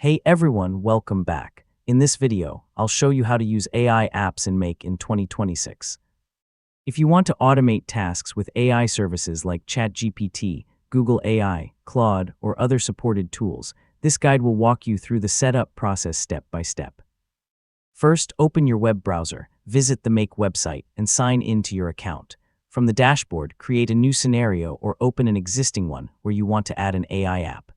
Hey everyone, welcome back. In this video, I'll show you how to use AI apps in Make in 2026. If you want to automate tasks with AI services like ChatGPT, Google AI, Claude, or other supported tools, this guide will walk you through the setup process step by step. First, open your web browser, visit the Make website, and sign in to your account. From the dashboard, create a new scenario or open an existing one where you want to add an AI app.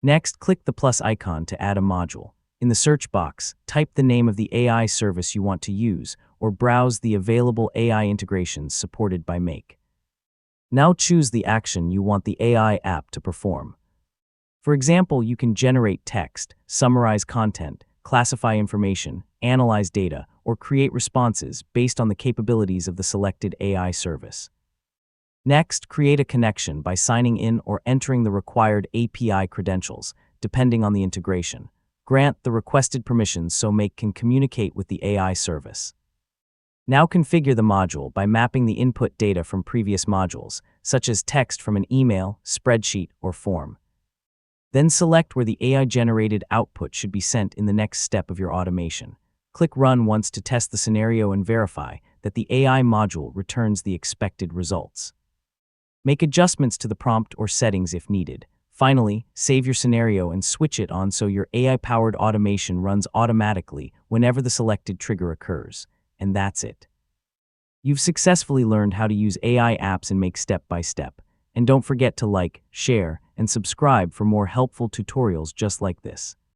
Next, click the plus icon to add a module. In the search box, type the name of the AI service you want to use, or browse the available AI integrations supported by Make. Now choose the action you want the AI app to perform. For example, you can generate text, summarize content, classify information, analyze data, or create responses based on the capabilities of the selected AI service. Next, create a connection by signing in or entering the required API credentials, depending on the integration. Grant the requested permissions so Make can communicate with the AI service. Now configure the module by mapping the input data from previous modules, such as text from an email, spreadsheet, or form. Then select where the AI-generated output should be sent in the next step of your automation. Click Run once to test the scenario and verify that the AI module returns the expected results. Make adjustments to the prompt or settings if needed. Finally, save your scenario and switch it on so your AI-powered automation runs automatically whenever the selected trigger occurs. And that's it. You've successfully learned how to use AI apps and Make step by step. And don't forget to like, share, and subscribe for more helpful tutorials just like this.